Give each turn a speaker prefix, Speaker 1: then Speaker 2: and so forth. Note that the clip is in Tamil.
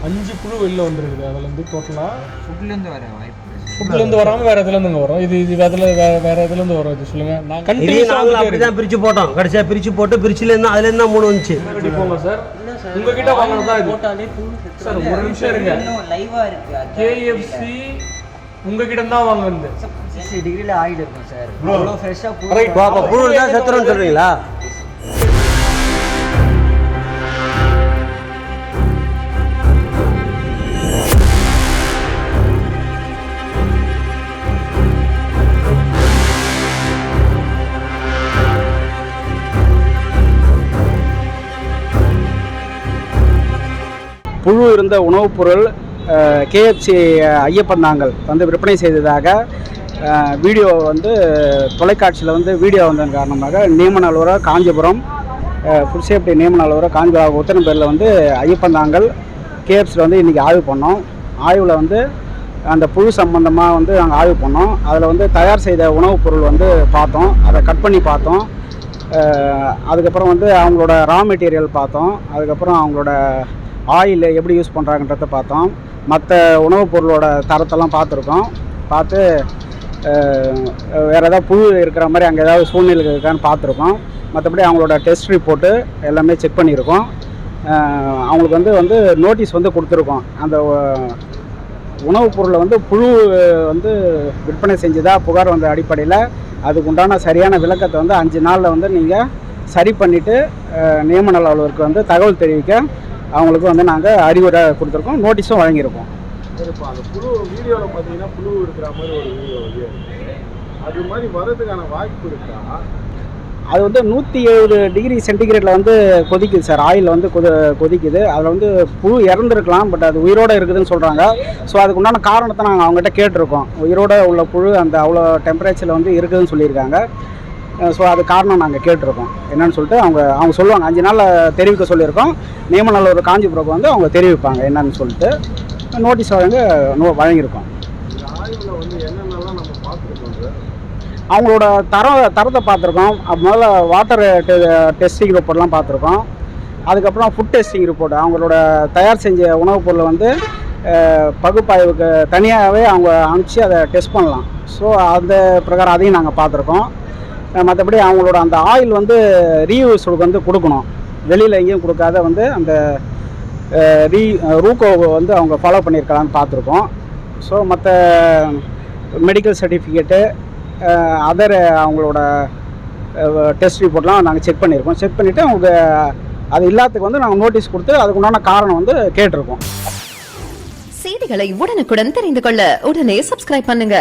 Speaker 1: 5 புழு வெளில வந்துருக்குது. அதுலேருந்து டோட்டலாக
Speaker 2: ஃபுட்லேருந்து வர வாய்ப்பு
Speaker 1: ஃபுட்லேருந்து வராமல் வேறு எதுலேருந்துங்க வரும்? இது வேறு எதுலேருந்து வரும் இது சொல்லுங்கள்.
Speaker 3: நாங்கள் அப்படி தான் பிரித்து போட்டோம். கடைசியாக பிரித்து போட்டு பிரிச்சுலேருந்து அதுலேருந்து தான் 3 வந்துச்சு.
Speaker 1: ரெடி போங்க சார். உங்ககிட்ட வாங்கினது தான் இது சார். ஒரு நிமிஷம் இருங்க. கேஎஃப்சி உங்ககிட்ட தான் வாங்குறது.
Speaker 2: 60 டிகிரியில் ஆயில் இருக்கும் சார். அவ்வளோ ஃப்ரெஷ்ஷாக
Speaker 3: இப்போ புழு தான் செத்துறோன்னு சொல்கிறீங்களா? புழு இருந்த உணவுப் பொருள் கேஎஃப்சி ஐயப்பன் தாங்கல் வந்து விற்பனை செய்ததாக வீடியோ வந்து தொலைக்காட்சியில் வந்து வீடியோ வந்ததன் காரணமாக நியமன அலுவலர் காஞ்சிபுரம் ஃபுட் சேஃப்டி நியமன அலுவலர் காஞ்சிபுரம் உத்தரவு பேரில் வந்து ஐயப்பன் தாங்கல் கேஎஃப்சியில் வந்து இன்றைக்கி ஆய்வு பண்ணோம். ஆய்வில் வந்து அந்த புழு சம்பந்தமாக வந்து நாங்கள் ஆய்வு பண்ணோம். அதில் வந்து தயார் செய்த உணவுப் பொருள் வந்து பார்த்தோம். அதை கட் பண்ணி பார்த்தோம். அதுக்கப்புறம் வந்து அவங்களோட ரா மெட்டீரியல் பார்த்தோம். அதுக்கப்புறம் அவங்களோட ஆயில் எப்படி யூஸ் பண்ணுறாங்கன்றத பார்த்தோம். மற்ற உணவுப் பொருளோட தரத்தெல்லாம் பார்த்துருக்கோம். பார்த்து வேறு ஏதாவது புழு இருக்கிற மாதிரி அங்கே ஏதாவது சூழ்நிலை இருக்கான்னு பார்த்துருக்கோம். மற்றபடி அவங்களோட டெஸ்ட் ரிப்போர்ட்டு எல்லாமே செக் பண்ணியிருக்கோம். அவங்களுக்கு வந்து நோட்டீஸ் வந்து கொடுத்துருக்கோம். அந்த உணவுப் பொருளை வந்து புழு வந்து விற்பனை செஞ்சதா புகார் வந்த அடிப்படையில் அதுக்கு உண்டான சரியான விளக்கத்தை வந்து 5 நாளில் வந்து நீங்கள் சரி பண்ணிவிட்டு நியமன அலுவலருக்கு வந்து தகவல் தெரிவிக்க அவங்களுக்கு வந்து நாங்கள் அறிவுரை கொடுத்துருக்கோம். நோட்டீஸும் வழங்கியிருக்கோம்.
Speaker 4: இப்போ அந்த புழு வீடியோவில் பார்த்தீங்கன்னா புழு இருக்கிற மாதிரி ஒரு வீடியோ வந்து அது மாதிரி வர்றதுக்கான வாய்ப்பு இருக்கா?
Speaker 3: அது வந்து 170 டிகிரி சென்டிகிரேட்டில் வந்து கொதிக்குது சார். ஆயில் வந்து கொதிக்குது. அதில் வந்து புழு இறந்துருக்கலாம். பட் அது உயிரோடு இருக்குதுன்னு சொல்கிறாங்க. ஸோ அதுக்கு உண்டான காரணத்தை நாங்கள் அவங்ககிட்ட கேட்டிருக்கோம். உயிரோடு உள்ள புழு அந்த அவ்வளோ டெம்பரேச்சரில் வந்து இருக்குதுன்னு சொல்லியிருக்காங்க. ஸோ அது காரணம் நாங்கள் கேட்டிருக்கோம் என்னன்னு சொல்லிட்டு அவங்க சொல்லுவாங்க. 5 நாளில் தெரிவிக்க சொல்லியிருக்கோம். நியமன அலுவலர் காஞ்சிபுரம் வந்து அவங்க தெரிவிப்பாங்க என்னன்னு சொல்லிட்டு நோட்டீஸ் வழங்கியிருக்கோம்.
Speaker 4: ஆய்வில் வந்து என்னென்னலாம் நம்ம பார்த்துருக்கோம் சார்?
Speaker 3: அவங்களோட தரத்தை பார்த்துருக்கோம். முதல்ல வாட்டர் டெஸ்டிங் ரிப்போர்ட்லாம் பார்த்துருக்கோம். அதுக்கப்புறம் ஃபுட் டெஸ்டிங் ரிப்போர்ட் அவங்களோட தயார் செஞ்ச உணவுப் பொருளை வந்து பகுப்பாய்வுக்கு தனியாகவே அவங்க அனுப்பிச்சு அதை டெஸ்ட் பண்ணலாம். ஸோ அந்த பிரகாரம் அதையும் நாங்கள் பார்த்துருக்கோம். மற்றபடி அவங்களோட அந்த ஆயில் வந்து ரீயூஸுக்கு வந்து கொடுக்கணும். வெளியில் எங்கேயும் கொடுக்காத வந்து அந்த ரூகோவை வந்து அவங்க ஃபாலோ பண்ணியிருக்கலான்னு பார்த்துருக்கோம். ஸோ மற்ற மெடிக்கல் சர்டிஃபிகேட்டு அதர் அவங்களோட டெஸ்ட் ரிப்போர்ட்லாம் நாங்கள் செக் பண்ணியிருக்கோம். செக் பண்ணிவிட்டு அவங்க அது இல்லாததுக்கு வந்து நாங்கள் நோட்டீஸ் கொடுத்து அதுக்குண்டான காரணம் வந்து கேட்டிருக்கோம்.
Speaker 5: செய்திகளை உடனுக்குடன் தெரிந்து கொள்ள உடனே சப்ஸ்கிரைப் பண்ணுங்க.